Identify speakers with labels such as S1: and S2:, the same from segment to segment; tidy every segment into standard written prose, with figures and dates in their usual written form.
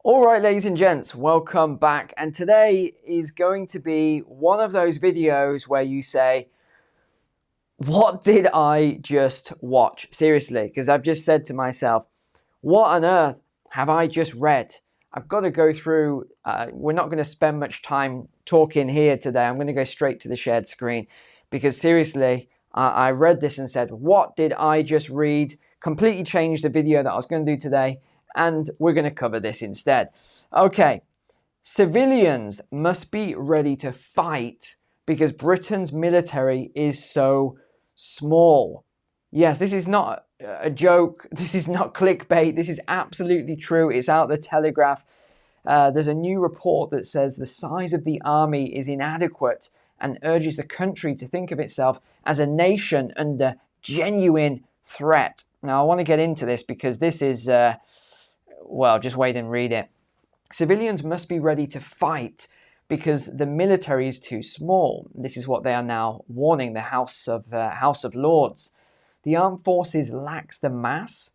S1: All right, ladies and gents, welcome back. And today is going to be one of those videos where you say, what did I just watch? Seriously, because I've just said to myself, what on earth have I just read? I've got to go through, we're not going to spend much time talking here today. I'm going to go straight to the shared screen because seriously, I read this and said, what did I just read? Completely changed the video that I was going to do today. And we're going to cover this instead. Okay, civilians must be ready to fight because Britain's military is so small. Yes, this is not a joke. This is not clickbait. This is absolutely true. It's out the Telegraph. There's a new report that says the size of the army is inadequate and urges the country to think of itself as a nation under genuine threat. Now, I want to get into this because this is... well, just wait and read it. Civilians must be ready to fight because the military is too small. This is what they are now warning the House of Lords. The armed forces lacks the mass,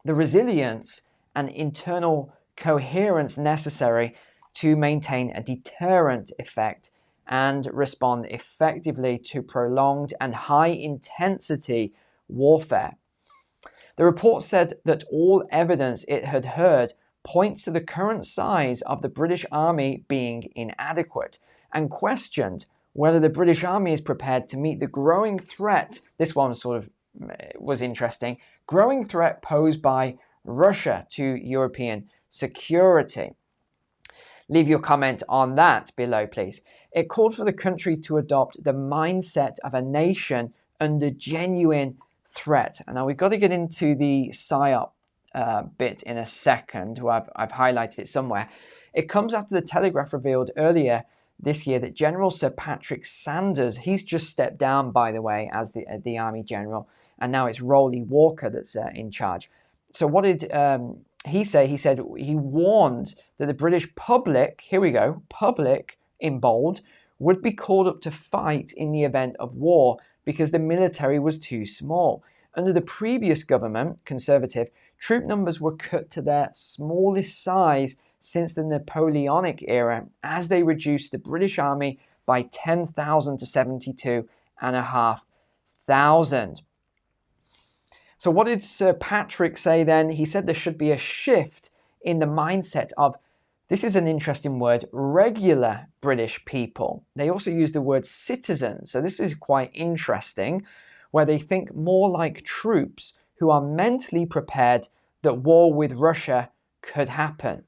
S1: the resilience, and internal coherence necessary to maintain a deterrent effect and respond effectively to prolonged and high-intensity warfare. The report said that all evidence it had heard points to the current size of the British Army being inadequate and questioned whether the British Army is prepared to meet the growing threat. This one sort of was interesting. Growing threat posed by Russia to European security. Leave your comment on that below, please. It called for the country to adopt the mindset of a nation under genuine threat. And now we've got to get into the PSYOP bit in a second. I've highlighted it somewhere. It comes after the Telegraph revealed earlier this year that General Sir Patrick Sanders, he's just stepped down, by the way, as the Army General, and now it's Rolly Walker that's in charge. So what did he say? He said he warned that the British public, here we go, public in bold, would be called up to fight in the event of war because the military was too small. Under the previous government, Conservative, troop numbers were cut to their smallest size since the Napoleonic era as they reduced the British Army by 10,000 to 72,500. So what did Sir Patrick say then? He said there should be a shift in the mindset of, this is an interesting word, regular British people. They also use the word citizens. So this is quite interesting, where they think more like troops who are mentally prepared that war with Russia could happen.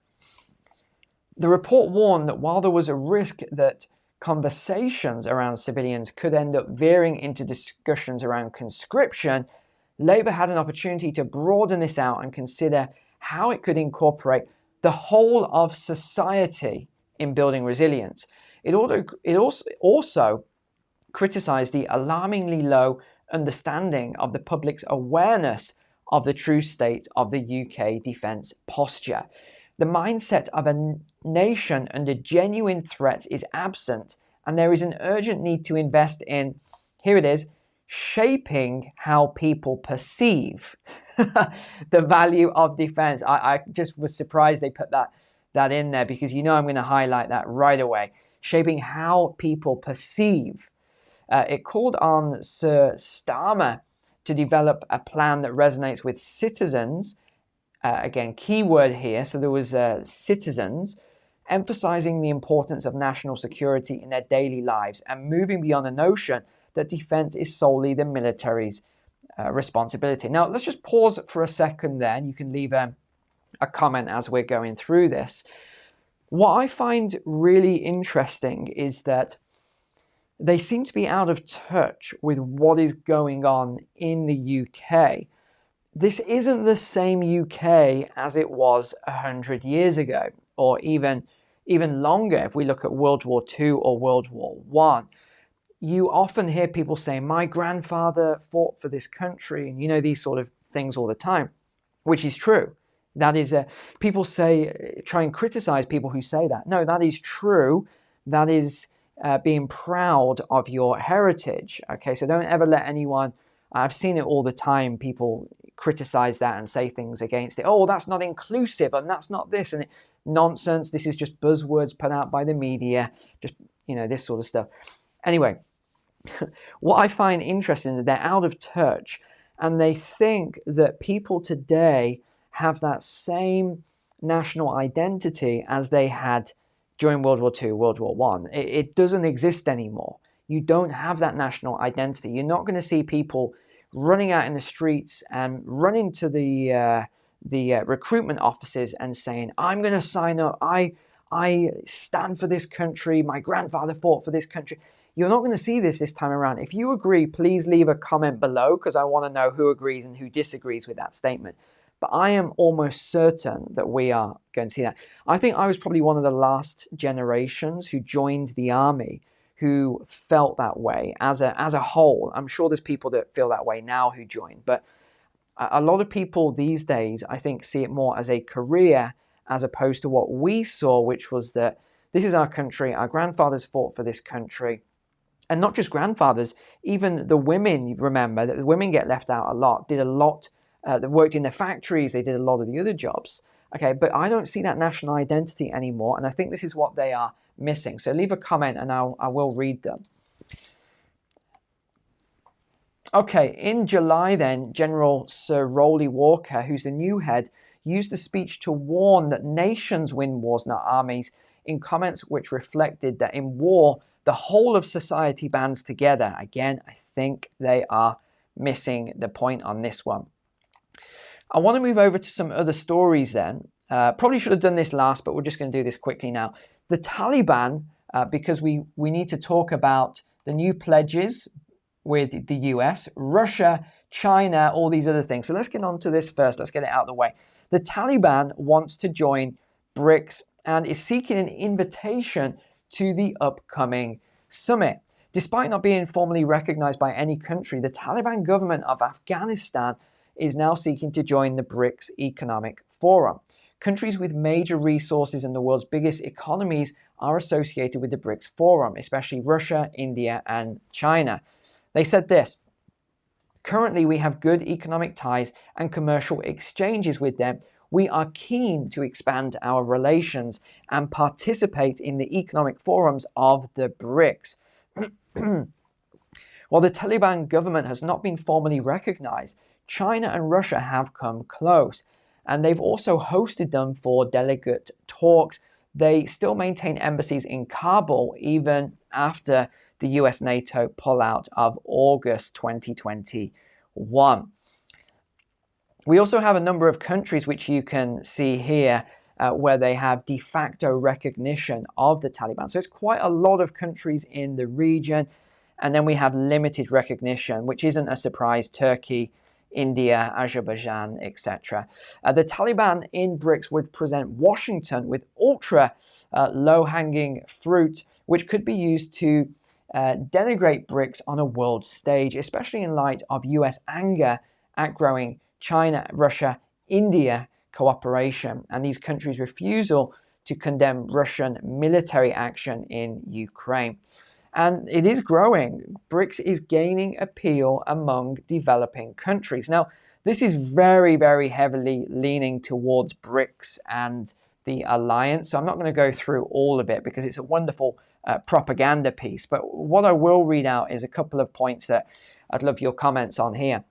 S1: The report warned that while there was a risk that conversations around civilians could end up veering into discussions around conscription, Labour had an opportunity to broaden this out and consider how it could incorporate the whole of society in building resilience. It also criticised the alarmingly low understanding of the public's awareness of the true state of the UK defence posture. The mindset of a nation under genuine threat is absent, and there is an urgent need to invest in, here it is, shaping how people perceive the value of defense. I just was surprised they put that in there because I'm going to highlight that right away. Shaping how people perceive. It called on Sir Starmer to develop a plan that resonates with citizens. Again, keyword here. So there was citizens emphasizing the importance of national security in their daily lives and moving beyond the notion that defense is solely the military's responsibility. Now, let's just pause for a second there, and you can leave a comment as we're going through this. What I find really interesting is that they seem to be out of touch with what is going on in the UK. This isn't the same UK as it was 100 years ago, or even longer if we look at World War II or World War I. You often hear people say, my grandfather fought for this country, and these sort of things all the time, which is true. That is, people try and criticize people who say that. No, that is true. That is being proud of your heritage. Okay, so don't ever let anyone, I've seen it all the time, people criticize that and say things against it. Oh, that's not inclusive and that's not this. And nonsense. This is just buzzwords put out by the media, just, this sort of stuff. Anyway, what I find interesting is they're out of touch, and they think that people today have that same national identity as they had during World War II, World War I. It doesn't exist anymore. You don't have that national identity. You're not going to see people running out in the streets and running to the recruitment offices and saying, I'm going to sign up. I stand for this country. My grandfather fought for this country. You're not going to see this time around. If you agree, please leave a comment below, because I want to know who agrees and who disagrees with that statement. But I am almost certain that we are going to see that. I think I was probably one of the last generations who joined the army who felt that way as a whole. I'm sure there's people that feel that way now who join, but a lot of people these days, I think, see it more as a career as opposed to what we saw, which was that this is our country, our grandfathers fought for this country. And not just grandfathers, even the women, remember, that the women get left out a lot, did a lot, that worked in the factories, they did a lot of the other jobs. Okay, but I don't see that national identity anymore, and I think this is what they are missing. So leave a comment and I will read them. Okay, in July then, General Sir Rowley Walker, who's the new head, used a speech to warn that nations win wars, not armies, in comments which reflected that in war, the whole of society bands together. Again, I think they are missing the point on this one. I want to move over to some other stories then. Probably should have done this last, but we're just going to do this quickly now. The Taliban, because we need to talk about the new pledges with the US, Russia, China, all these other things. So let's get on to this first. Let's get it out of the way. The Taliban wants to join BRICS and is seeking an invitation to the upcoming summit. Despite not being formally recognized by any country, the Taliban government of Afghanistan is now seeking to join the BRICS Economic Forum. Countries with major resources and the world's biggest economies are associated with the BRICS Forum, especially Russia, India, and China. They said this: currently, we have good economic ties and commercial exchanges with them. We are keen to expand our relations and participate in the economic forums of the BRICS. While the Taliban government has not been formally recognized, China and Russia have come close, and they've also hosted them for delegate talks. They still maintain embassies in Kabul even after the US-NATO pullout of August 2021. We also have a number of countries which you can see here where they have de facto recognition of the Taliban. So it's quite a lot of countries in the region. And then we have limited recognition, which isn't a surprise: Turkey, India, Azerbaijan, etc. The Taliban in BRICS would present Washington with ultra low-hanging fruit, which could be used to denigrate BRICS on a world stage, especially in light of US anger at growing China, Russia, India cooperation, and these countries' refusal to condemn Russian military action in Ukraine. And it is growing. BRICS is gaining appeal among developing countries. Now, this is very, very heavily leaning towards BRICS and the alliance. So I'm not going to go through all of it because it's a wonderful propaganda piece. But what I will read out is a couple of points that I'd love your comments on here.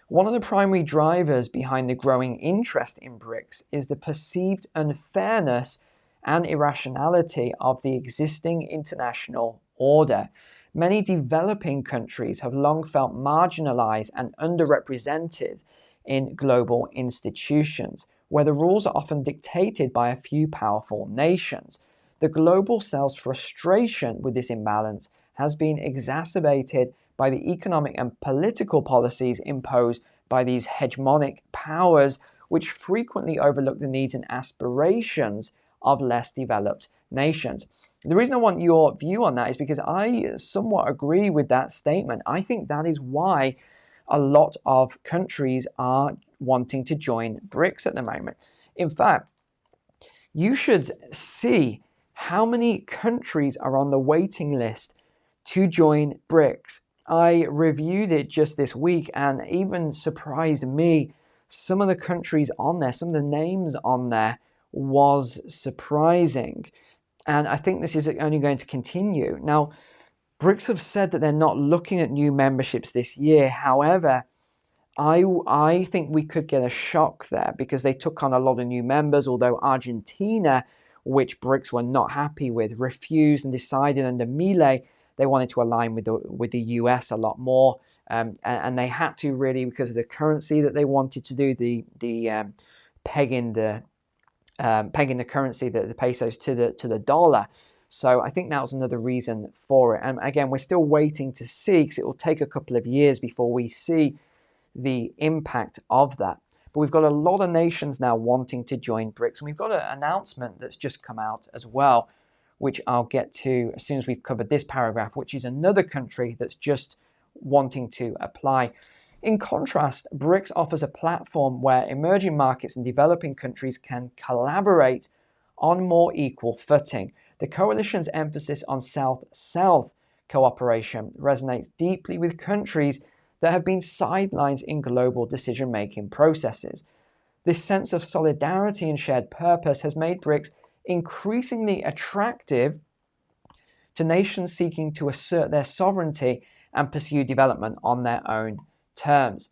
S1: One of the primary drivers behind the growing interest in BRICS is the perceived unfairness and irrationality of the existing international order. Many developing countries have long felt marginalized and underrepresented in global institutions, where the rules are often dictated by a few powerful nations. The global South's frustration with this imbalance has been exacerbated by the economic and political policies imposed by these hegemonic powers, which frequently overlook the needs and aspirations of less developed nations. The reason I want your view on that is because I somewhat agree with that statement. I think that is why a lot of countries are wanting to join BRICS at the moment. In fact, you should see how many countries are on the waiting list to join BRICS. I reviewed it just this week and even surprised me. Some of the countries on there, some of the names on there was surprising. And I think this is only going to continue. Now, BRICS have said that they're not looking at new memberships this year. However, I think we could get a shock there because they took on a lot of new members, although Argentina, which BRICS were not happy with, refused and decided under Milei they wanted to align with the US a lot more. And they had to really, because of the currency that they wanted to do, the pegging the currency, the pesos to the dollar. So I think that was another reason for it. And again, we're still waiting to see, because it will take a couple of years before we see the impact of that. But we've got a lot of nations now wanting to join BRICS, and we've got an announcement that's just come out as well, which I'll get to as soon as we've covered this paragraph, which is another country that's just wanting to apply. In contrast, BRICS offers a platform where emerging markets and developing countries can collaborate on more equal footing. The coalition's emphasis on South-South cooperation resonates deeply with countries that have been sidelines in global decision-making processes. This sense of solidarity and shared purpose has made BRICS increasingly attractive to nations seeking to assert their sovereignty and pursue development on their own terms.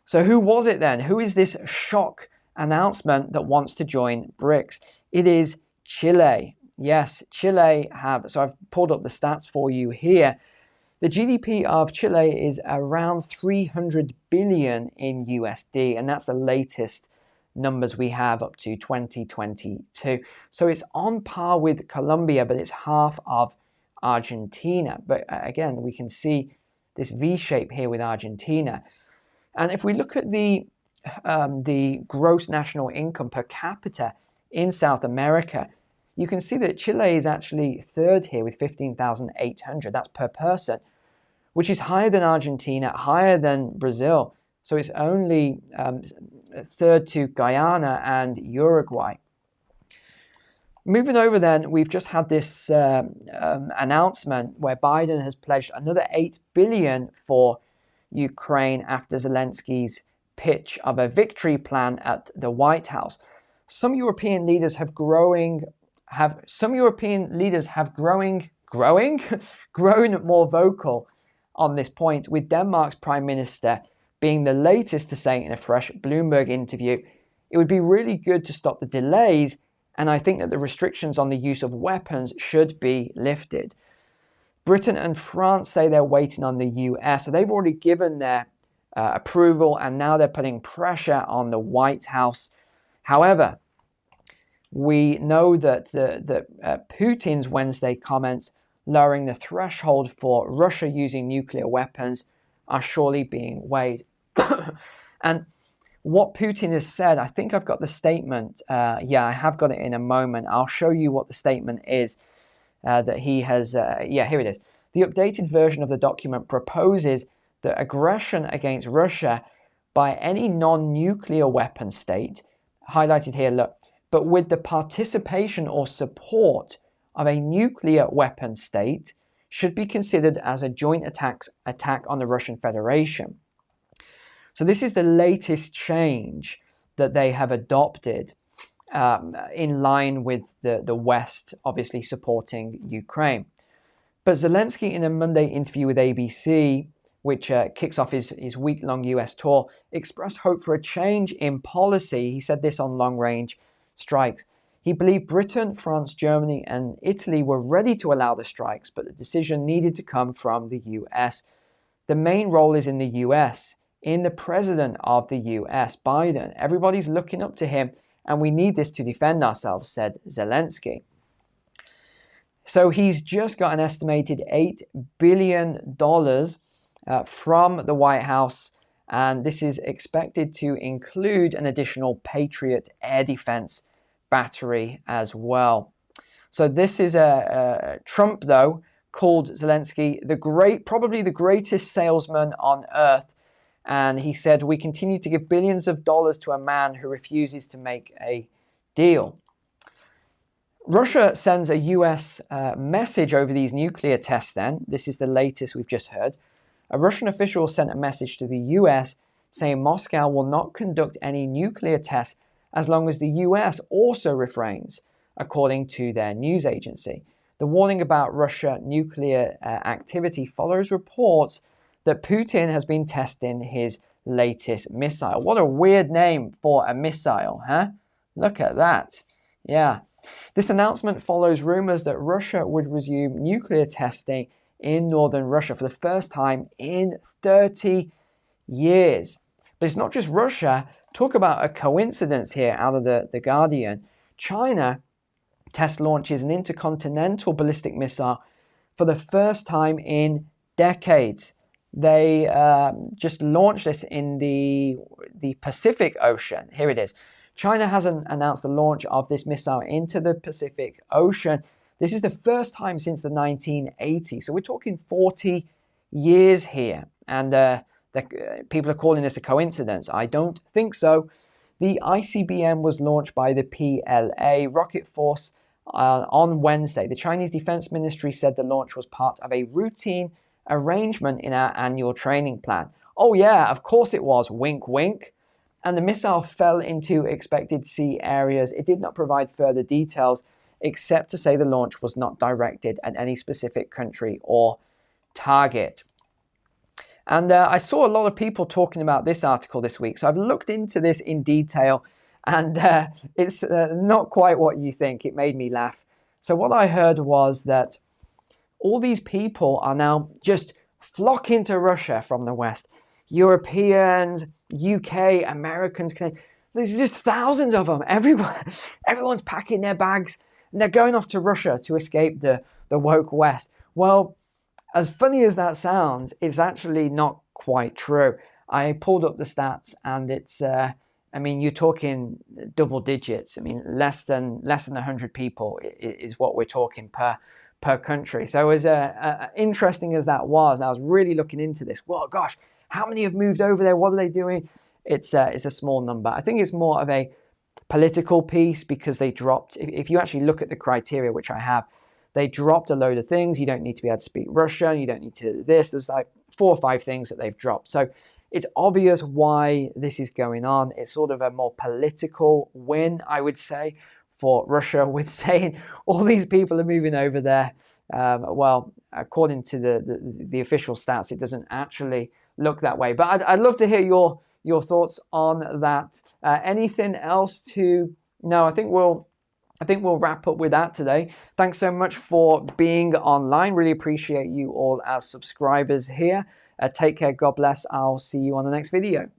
S1: So who was it then? Who is this shock announcement that wants to join BRICS? It is Chile. Yes, Chile have, so I've pulled up the stats for you here. The GDP of Chile is around 300 billion in USD, and that's the latest numbers we have up to 2022. So it's on par with Colombia, but it's half of Argentina. But again, we can see this V shape here with Argentina. And if we look at the gross national income per capita in South America, you can see that Chile is actually third here with 15,800. That's per person, which is higher than Argentina, higher than Brazil. So it's only third to Guyana and Uruguay. Moving over then, we've just had this announcement where Biden has pledged another $8 billion for Ukraine after Zelensky's pitch of a victory plan at the White House. Some European leaders have grown more vocal on this point, with Denmark's Prime Minister being the latest to say in a fresh Bloomberg interview, it would be really good to stop the delays, and I think that the restrictions on the use of weapons should be lifted. Britain and France say they're waiting on the US, so they've already given their approval, and now they're putting pressure on the White House. However, we know that Putin's Wednesday comments lowering the threshold for Russia using nuclear weapons are surely being weighed. And what Putin has said, I think I've got the statement. Yeah, I have got it in a moment. I'll show you what the statement is that he has. Yeah, here it is. The updated version of the document proposes that aggression against Russia by any non-nuclear weapon state, highlighted here, look, but with the participation or support of a nuclear weapon state, should be considered as a joint attack on the Russian Federation. So this is the latest change that they have adopted in line with the West, obviously supporting Ukraine. But Zelensky, in a Monday interview with ABC, which kicks off his week-long US tour, expressed hope for a change in policy. He said this on long-range strikes. He believed Britain, France, Germany, and Italy were ready to allow the strikes, but the decision needed to come from the US. The main role is in the US, in the president of the US, Biden. Everybody's looking up to him, and we need this to defend ourselves, said Zelensky. So he's just got an estimated $8 billion from the White House, and this is expected to include an additional Patriot air defense battery as well. So this is Trump, though, called Zelensky probably the greatest salesman on earth. And he said, we continue to give billions of dollars to a man who refuses to make a deal. Russia sends a US message over these nuclear tests then. This is the latest we've just heard. A Russian official sent a message to the US saying Moscow will not conduct any nuclear tests as long as the US also refrains, according to their news agency. The warning about Russia nuclear activity follows reports that Putin has been testing his latest missile. What a weird name for a missile, huh? Look at that. Yeah. This announcement follows rumors that Russia would resume nuclear testing in northern Russia for the first time in 30 years. But it's not just Russia. Talk about a coincidence here out of the Guardian. China test launches an intercontinental ballistic missile for the first time in decades. They just launched this in the Pacific Ocean. Here it is. China has announced the launch of this missile into the Pacific Ocean. This is the first time since the 1980s. So we're talking 40 years here. And people are calling this a coincidence. I don't think so. The ICBM was launched by the PLA rocket force on Wednesday. The Chinese Defense Ministry said the launch was part of a routine arrangement in our annual training plan. Oh yeah, of course it was. Wink, wink. And the missile fell into expected sea areas. It did not provide further details, except to say the launch was not directed at any specific country or target. And I saw a lot of people talking about this article this week, so I've looked into this in detail, and it's not quite what you think. It made me laugh. So what I heard was that all these people are now just flocking to Russia from the West. Europeans, UK, Americans, there's just thousands of them. Everyone's packing their bags and they're going off to Russia to escape the woke West. Well, as funny as that sounds, it's actually not quite true. I pulled up the stats and it's, I mean, you're talking double digits. I mean, less than 100 people is what we're talking per country. So as interesting as that was, and I was really looking into this, well, gosh, how many have moved over there? What are they doing? It's a small number. I think it's more of a political piece because they dropped, if you actually look at the criteria, which I have, they dropped a load of things. You don't need to be able to speak Russian. You don't need to this. There's like 4 or 5 things that they've dropped. So it's obvious why this is going on. It's sort of a more political win, I would say, for Russia with saying all these people are moving over there. Well, according to the official stats, it doesn't actually look that way. But I'd love to hear your thoughts on that. Anything else to? No, I think we'll wrap up with that today. Thanks so much for being online. Really appreciate you all as subscribers here. Take care. God bless. I'll see you on the next video.